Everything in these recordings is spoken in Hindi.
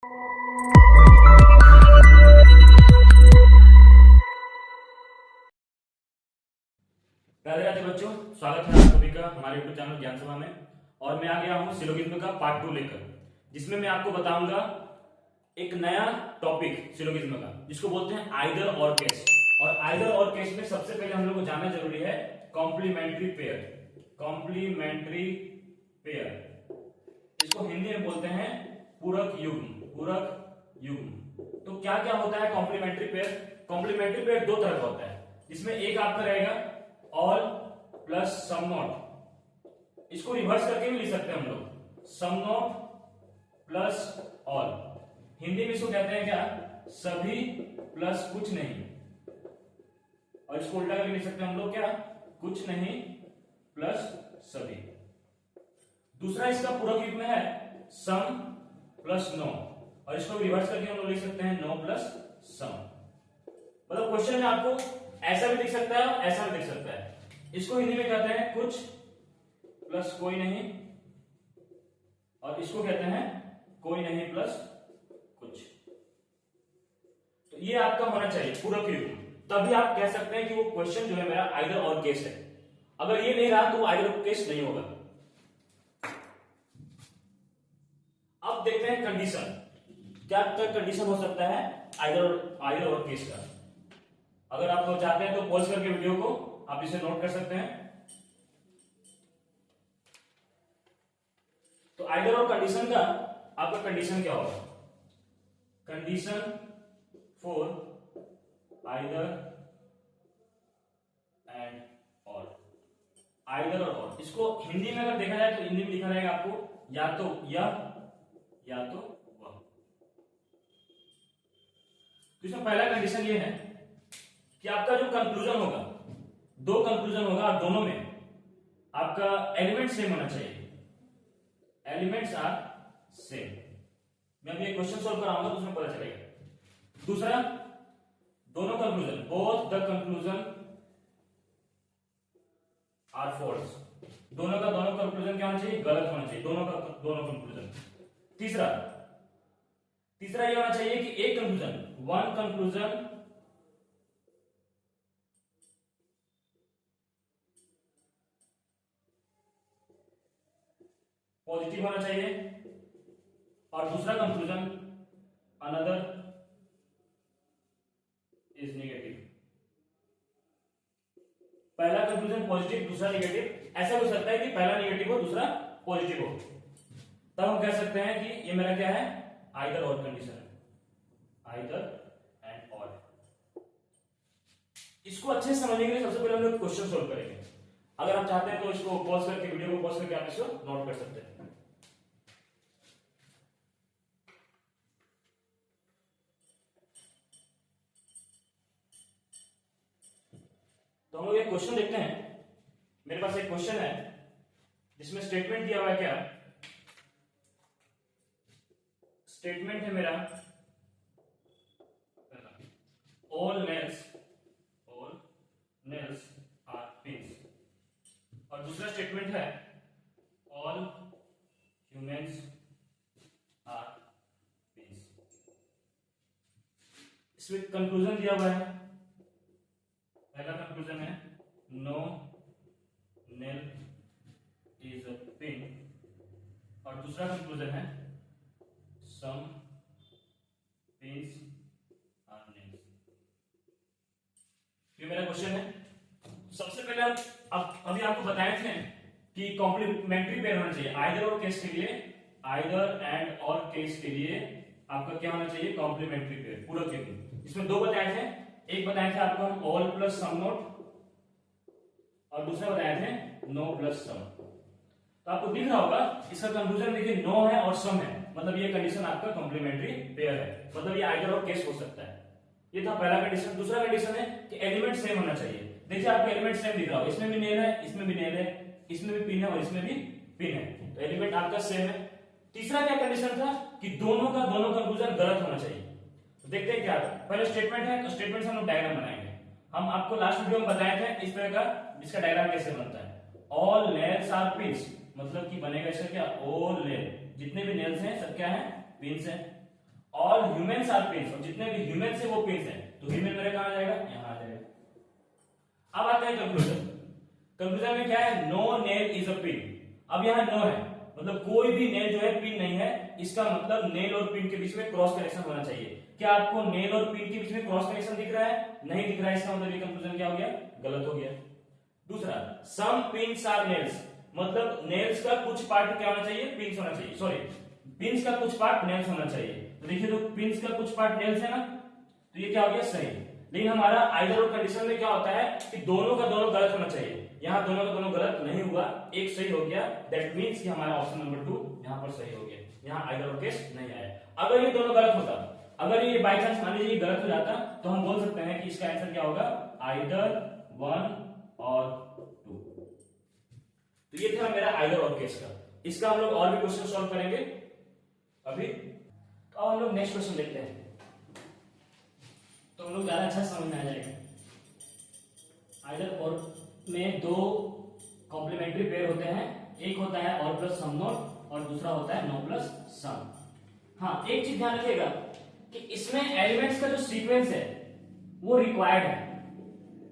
राधे राधे बच्चों, स्वागत है आप सभी का हमारे यूट्यूब चैनल ज्ञान सभा में। और मैं आ गया हूँ सिलोगिज्म का पार्ट 2 लेकर, जिसमें मैं आपको बताऊंगा एक नया टॉपिक सिलोगिज्म का, जिसको बोलते हैं आइदर और केस। और आइदर और केस में सबसे पहले हम लोग को जानना जरूरी है कॉम्प्लीमेंट्री पेयर। कॉम्प्लीमेंट्री पेयर, इसको हिंदी में बोलते हैं पूरक युग्म। पूरक युग्म तो क्या क्या होता है कॉम्प्लीमेंट्री पेयर? कॉम्प्लीमेंट्री पेयर दो तरह का होता है, जिसमें एक आपका रहेगा ऑल प्लस सम नॉट। इसको रिवर्स करके भी लिख सकते हैं हम लोग, some not plus all. Hindi में इसको कहते हैं क्या? सभी प्लस कुछ नहीं। और इसको उल्टा करके लिख सकते हैं हम लोग क्या? कुछ नहीं प्लस सभी। दूसरा इसका पूरक युग्म है सम प्लस नो, और इसको रिवर्स करके हम लोग लिख सकते हैं नो प्लस सम। मतलब क्वेश्चन में आपको ऐसा भी दिख सकता है, ऐसा भी दिख सकता है। इसको हिंदी में कहते हैं कुछ प्लस कोई नहीं, और इसको कहते हैं कोई नहीं प्लस कुछ। तो ये आपका होना चाहिए पूरक युग्म, तभी आप कह सकते हैं कि वो क्वेश्चन जो है मेरा आइदर और केस है। अगर ये नहीं रहा तो वो आइदर और केस नहीं होगा। अब देखते हैं कंडीशन, क्या क्या कंडीशन हो सकता है आइदर और केस का। अगर आप लोग चाहते हैं तो पॉज करके वीडियो को आप इसे नोट कर सकते हैं। तो आइदर और कंडीशन का आपका कंडीशन क्या होगा? कंडीशन फॉर आइदर एंड और। आइदर और और, इसको हिंदी में अगर देखा जाए तो हिंदी में लिखा रहेगा आपको या तो यह या तो वह। तो इसमें पहला कंडीशन ये है कि आपका जो कंक्लूजन होगा, दो कंक्लूजन होगा और दोनों में आपका एलिमेंट सेम होना चाहिए। Elements are same. मैं अभी एक क्वेश्चन सॉल्व कराऊंगा तो उसमें पता चलेगा। दूसरा, दोनों conclusion, both the conclusion are false. दोनों का दोनों कंक्लूजन क्या होना चाहिए? गलत होना चाहिए, दोनों का दोनों कंक्लूजन। तीसरा ये होना चाहिए कि एक कंक्लूजन, वन कंक्लूजन पॉजिटिव होना चाहिए और दूसरा कंक्लूजन अनदर इज नेगेटिव। पहला कंक्लूजन पॉजिटिव, दूसरा नेगेटिव। ऐसा हो सकता है कि पहला नेगेटिव हो दूसरा पॉजिटिव हो, तब हम कह सकते हैं कि ये मेरा क्या है? आइदर और कंडीशन है, आइदर एंड और। इसको अच्छे से समझने के लिए सबसे पहले हम लोग क्वेश्चन सोल्व करेंगे। अगर आप चाहते हैं तो इसको पॉज करके, वीडियो को पॉज करके आप इसको नोट कर सकते हैं। तो हम लोग एक क्वेश्चन देखते हैं। मेरे पास एक क्वेश्चन है जिसमें स्टेटमेंट दिया हुआ है। क्या स्टेटमेंट है मेरा? All nails are pins. और दूसरा स्टेटमेंट है ऑल ह्यूमंस आर पिंस। इसमें कंक्लूजन दिया हुआ है। पहला कंक्लूजन है no nail is a pin, और दूसरा कंक्लूजन है सम पिन्स आर नेल्स। ये मेरा क्वेश्चन है। सबसे पहले अब अभी आपको बताए थे कि कॉम्प्लीमेंट्री पेयर होना चाहिए आइदर और केस के लिए। आइदर एंड और केस के लिए आपका क्या होना चाहिए? कॉम्प्लीमेंट्री पेयर, पूरक युग्म। इसमें दो बताए थे, एक बताए थे आपको हम ऑल प्लस सम नॉट, और दूसरा बताए थे नो प्लस सम। तो आपको दिख रहा होगा इसका कंक्लूजन देखिए नो है और सम है, मतलब ये कंडीशन आपका कॉम्प्लीमेंट्री पेयर है, मतलब ये आइदर और केस हो सकता है। ये था पहला कंडीशन। दूसरा कंडीशन है कि एलिमेंट सेम होना चाहिए। देखिए आपको एलिमेंट सेम दिख रहा होगा, इसमें भी नेल है, इसमें भी नेल है, इसमें भी पिन है और इसमें भी पिन है, तो एलिमेंट आपका सेम है। तीसरा क्या कंडीशन था कि दोनों का दोनों कंक्लूजन गलत होना चाहिए। तो देखते हैं क्या था। पहले स्टेटमेंट है, तो स्टेटमेंट से हम लोग डायग्राम बनाएंगे। हम आपको लास्ट वीडियो में बताए थे इस तरह का, इसका डायग्राम कैसे बनता है। ऑल नेल्स आर पिंस, मतलब कि बनेगा इसका क्या? ऑल नेल, जितने भी नेल्स हैं सब क्या है? पिंस हैं। ऑल ह्यूमन्स आर पिंस, और जितने भी ह्यूमन्स है वो पिंस है, तो ह्यूमन मेरे कहां आ जाएगा, यहां आ जाएगा। अब आते हैं कंक्लूजन। कंक्लूजन में क्या है, no nail is a pin. अब यहां नो है, मतलब कोई भी नेल जो है पिन नहीं है, इसका मतलब नेल और पिन के बीच में क्रॉस कनेक्शन होना चाहिए। क्या आपको नेल और पिन के बीच में क्रॉस कनेक्शन दिख रहा है, नहीं दिख रहा है, इसका मतलब ये कंक्लूजन क्या हो गया, गलत हो गया। दूसरा, सम पिंस आर नेल्स, मतलब नेल्स का कुछ पार्ट क्या होना चाहिए, पिंस होना चाहिए, सॉरी पिंस का कुछ पार्ट नेल्स होना चाहिए। तो देखिए, तो पिंस का कुछ पार्ट नेल्स है ना, तो ये क्या हो गया, सही। लेकिन हमारा आइदर और कंडीशन में क्या होता है कि दोनों का दोनों गलत होना चाहिए। यहाँ दोनों का दोनों गलत नहीं हुआ, एक सही हो गया, दैट मींस कि हमारा ऑप्शन नंबर 2 यहाँ पर सही हो गया। यहाँ आइदर और केस नहीं आया। अगर ये दोनों गलत होता, अगर ये बाई चांस मान लीजिए गलत हो जाता, तो हम बोल सकते हैं कि इसका आंसर क्या होगा, आइदर 1 और 2। तो ये था मेरा आइदर और केस का। इसका हम लोग और भी क्वेश्चन सॉल्व करेंगे अभी। तो अब हम लोग नेक्स्ट क्वेश्चन देखते हैं, तो हम लोग ज्यादा अच्छा समझ में आ जाएगा। आइदर और में दो कॉम्प्लीमेंट्री पेयर होते हैं, एक होता है और प्लस सम नॉट और दूसरा होता है नो प्लस सम। हाँ, एक चीज ध्यान रखिएगा कि इसमें एलिमेंट्स का जो सीक्वेंस है वो रिक्वायर्ड है,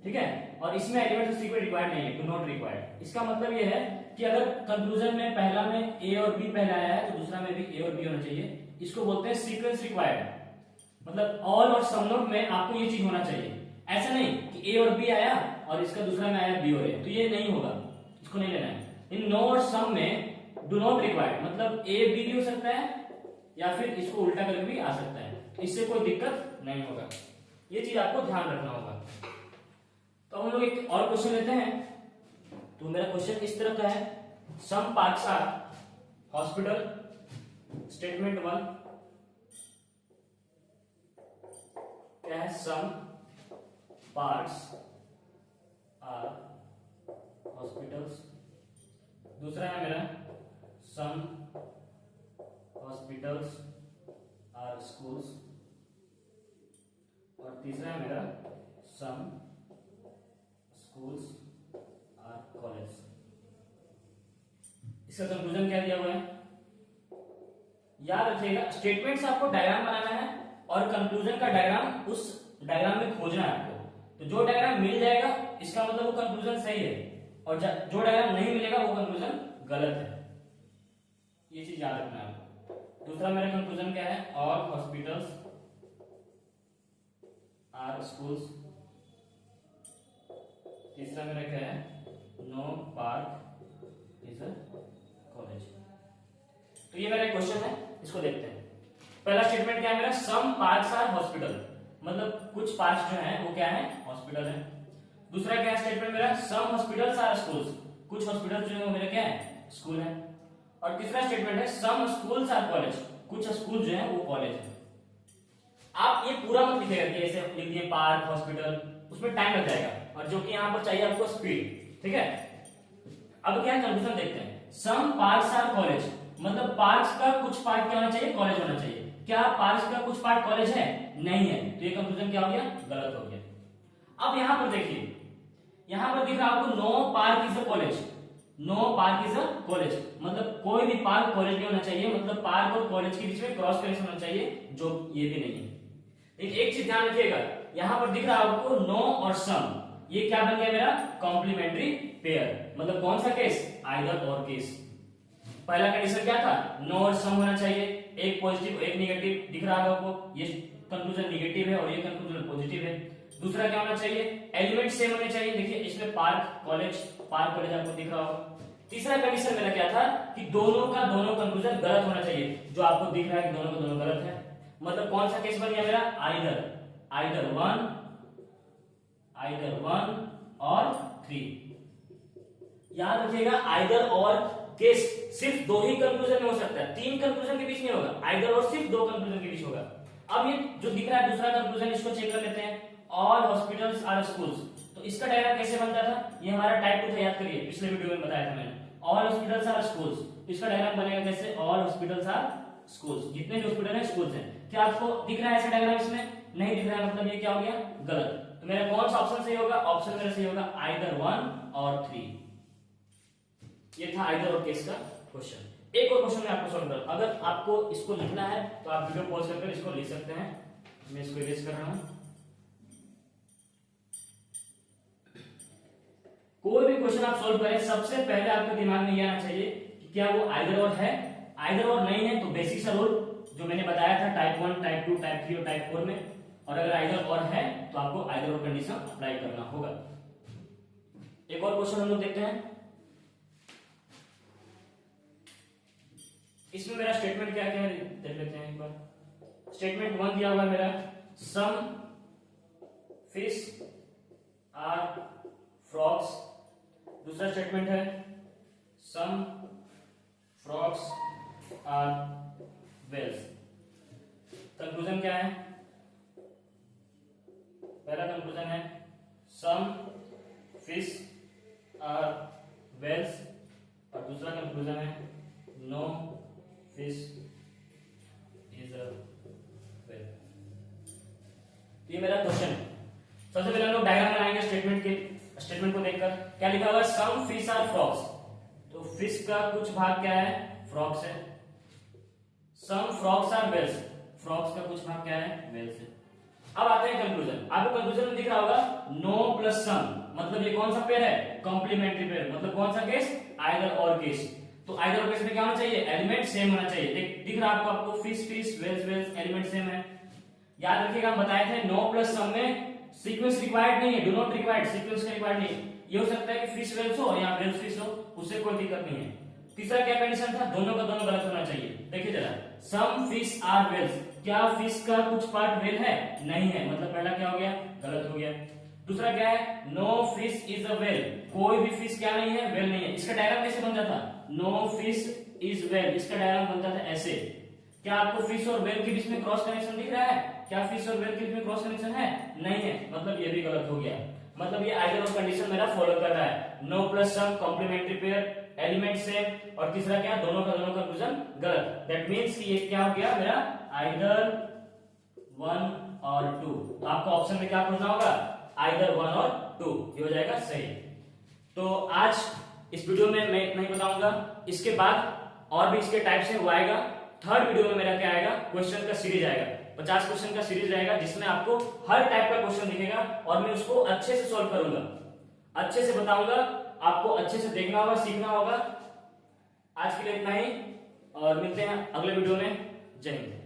ठीक है, और इसमें एलिमेंट्स का सीक्वेंस रिक्वायर्ड नहीं है, डू नॉट रिक्वायर्ड। इसका मतलब ये है कि अगर कंक्लूजन में पहला में ए और बी पहला आया है तो दूसरा में भी ए और बी होना चाहिए, इसको बोलते हैं सीक्वेंस रिक्वायर्ड। मतलब ऑल और सम नोट में आपको ये चीज होना चाहिए, ऐसा नहीं कि ए और बी आया और इसका दूसरा में आया बी और ए, तो ये नहीं होगा, इसको नहीं लेना है। इन नो और सम में डू नॉट रिक्वायर्ड, मतलब ए बी भी हो सकता है या फिर इसको उल्टा करके भी आ सकता है, इससे कोई दिक्कत नहीं होगा, ये चीज आपको ध्यान रखना होगा। तो हम लोग एक और क्वेश्चन लेते हैं। तो मेरा क्वेश्चन इस तरह का है, some parts are hospital, statement 1 क्या है, सम पार्ट्स आर हॉस्पिटल्स। दूसरा है मेरा सम हॉस्पिटल्स आर स्कूल्स, और तीसरा है मेरा सम स्कूल्स आर कॉलेज। इसका कंक्लूजन क्या दिया हुआ है, याद रखिएगा स्टेटमेंट से आपको डायग्राम बनाना है और कंक्लूजन का डायग्राम उस डायग्राम में खोजना है आपको। तो जो डायग्राम मिल जाएगा इसका मतलब वो कंक्लूजन सही है, और जो डायग्राम नहीं मिलेगा वो कंक्लूजन गलत है, ये चीज याद रखना है आपको। दूसरा मेरा कंक्लूजन क्या है, ऑल हॉस्पिटल्स आर स्कूल्स। तीसरा मेरा क्या है, no park is a college. तो ये मेरा क्वेश्चन है, इसको देखते हैं। पहला स्टेटमेंट क्या है मेरा, सम पार्क्स आर हॉस्पिटल, मतलब कुछ पार्क्स जो हैं वो क्या है, हॉस्पिटल है। दूसरा क्या है स्टेटमेंट मेरा, सम हॉस्पिटल्स आर स्कूल्स, कुछ हॉस्पिटल जो है वो मेरा क्या है, स्कूल है। और तीसरा स्टेटमेंट है सम स्कूल्स आर कॉलेज, कुछ स्कूल जो है वो कॉलेज है। आप ये पूरा मत लिखिएगा कि ऐसे लिख दिए पार्क हॉस्पिटल, उसमें टाइम लग जाएगा, और जो कि यहां पर चाहिए आपको स्पीड, ठीक है। अब क्या कंक्लूजन देखते हैं, सम पार्क्स आर कॉलेज, मतलब पार्क्स का कुछ पार्ट क्या होना चाहिए, कॉलेज होना चाहिए। क्या पार्क्स का कुछ पार्ट कॉलेज है, नहीं है, तो ये कंक्लूजन क्या हो गया, गलत हो गया। अब यहां पर देखिए, यहां पर दिख रहा है आपको no park is a college, no park is a college, मतलब कोई भी पार्क कॉलेज नहीं होना चाहिए, मतलब पार्क और कॉलेज के बीच में क्रॉस कनेक्शन होना चाहिए, जो ये भी नहीं है। लेकिन एक चीज ध्यान रखिएगा, यहां पर दिख रहा है आपको नो और सम, ये क्या बन गया मेरा, कॉम्प्लीमेंट्री पेयर, मतलब कौन सा केस, आइदर और केस। पहला कंडीशन क्या था, नो और सम होना चाहिए, एक पॉजिटिव एक नेगेटिव दिख रहा है आपको, ये कंक्लूजन नेगेटिव है और ये कंक्लूजन पॉजिटिव है। दूसरा क्या होना चाहिए, एलिमेंट सेम होने चाहिए, देखिए इसमें पार्क कॉलेज आपको दिख रहा होगा। तीसरा कंडीशन मेरा क्या था कि दोनों का दोनों कंक्लूजन गलत होना चाहिए, जो आपको दिख रहा है कि दोनों का दोनों गलत है, मतलब कौन सा केस बन गया मेरा, आइदर वन और 3। याद रखिएगा आइदर और केस सिर्फ दो ही कंक्लूजन में हो सकता है, 3 कंक्लूजन के बीच नहीं होगा, आइदर और सिर्फ 2 कंक्लूजन के बीच होगा। अब ये जो दिख रहा है दूसरा कंक्लूजन, इसको चेक कर लेते हैं, ऑल हॉस्पिटल्स आर स्कूल्स। तो इसका डायग्राम कैसे बनता था, ये हमारा टाइप 2 था, याद करिए पिछले वीडियो में बताया था मैंने, ऑल हॉस्पिटल्स आर स्कूल्स। इसका डायग्राम बनेगा कैसे, ऑल हॉस्पिटल्स आर स्कूल्स, जितने भी हॉस्पिटल है स्कूल्स हैं। क्या आपको दिख रहा है ऐसा डायग्राम, इसमें नहीं दिख रहा है, मतलब ये क्या हो गया, गलत। तो मेरा कौन सा ऑप्शन सही होगा, ऑप्शन मेरा सही होगा आइदर 1 और 3। ये था आइदर और केस का क्वेश्चन। एक और क्वेश्चन मैं आपको सॉल्व कर, अगर आपको इसको लिखना है तो आप वीडियो पॉज करके इसको लिख सकते हैं। मैं इसको इरेज कर रहा हूं। कोई भी क्वेश्चन आप सॉल्व करें, सबसे पहले आपके दिमाग में ये आना चाहिए कि क्या वो आइदर और है। आइदर और नहीं है तो बेसिक सा रूल जो मैंने बताया था टाइप 1, टाइप 2, टाइप 3 और टाइप 4 में, और अगर आइदर और है तो आपको आइदर और कंडीशन अप्लाई करना होगा। एक और क्वेश्चन हम लोग देखते हैं। इसमें मेरा स्टेटमेंट क्या क्या है देख लेते हैं एक बार। स्टेटमेंट 1 दिया हुआ है मेरा, सम फिश आर फ्रॉग्स। दूसरा स्टेटमेंट है some frogs are Wales. Conclusion क्या है? पहला कंक्लूजन है सम फिश आर वेल्स, और दूसरा कंक्लूजन है no fish is a whale. ये मेरा क्वेश्चन है। सबसे पहले हम लोग डायग्राम बनाएंगे स्टेटमेंट को देखकर। क्या लिखा हुआ है? Some fish are frogs. तो फिश का कुछ भाग क्या है? फ्रॉग्स है। Some frogs are whales, frogs का कुछ भाग क्या है? वेल्स है। अब आते हैं कंक्लूजन। आपको कंक्लूजन में दिख रहा होगा नो प्लस सम, मतलब ये कौन सा पेयर है? Complementary pair. मतलब कौन सा केस? Either or case. तो आइदर और केस में क्या होना चाहिए? एलिमेंट सेम होना चाहिए। दिख रहा है आपको fish fish, whales whales, element same है। याद रखिएगा हम बताए थे नो प्लस सम में सीक्वेंस रिक्वायर्ड नहीं है, डू नॉट रिक्वायर्ड, सीक्वेंस का रिक्वायर्ड नहीं है। ये हो सकता है कि फिश वेल्स हो या वेल्स फिश हो, उससे कोई दिक्कत नहीं है। तीसरा क्या कंडीशन था? दोनों का दोनों गलत होना चाहिए। देखिए जरा, सम फिश आर वेल्स, क्या फिश का कुछ पार्ट वेल है? नहीं है, मतलब पहला क्या हो गया? गलत हो गया। दूसरा क्या है? No fish is a whale, कोई भी फिश क्या नहीं है? वेल नहीं है। इसका डायग्राम कैसे बनता था? नो फिश इज वेल, इसका डायग्राम बनता था ऐसे। क्या आपको फिश और वेल के बीच में क्रॉस कनेक्शन दिख रहा है? क्या फिश और वेल के बीच में क्रॉस कनेक्शन है? नहीं है, मतलब ये भी गलत हो गया। मतलब ये आइदर और कंडीशन मेरा फॉलो कर रहा है। नो प्लस सम, कॉम्प्लीमेंट्री पेयर, एलिमेंट सेम, और तीसरा क्या? दोनों का दोनों कंक्लूजन गलत। दैट मींस कि ये क्या हो गया मेरा? आइदर 1 और 2। तो आपको ऑप्शन में क्या खोजना होगा? आइदर 1 और 2, ये हो जाएगा सही। तो आज इस वीडियो में मैं इतना ही बताऊंगा। इसके बाद और भी इसके टाइप से वो आएगा। थर्ड वीडियो में मेरा क्या आएगा? क्वेश्चन का सीरीज आएगा। 50 क्वेश्चन का सीरीज रहेगा जिसमें आपको हर टाइप का क्वेश्चन दिखेगा और मैं उसको अच्छे से सॉल्व करूंगा, अच्छे से बताऊंगा। आपको अच्छे से देखना होगा, सीखना होगा। आज के लिए इतना ही, और मिलते हैं अगले वीडियो में। जय हिंद।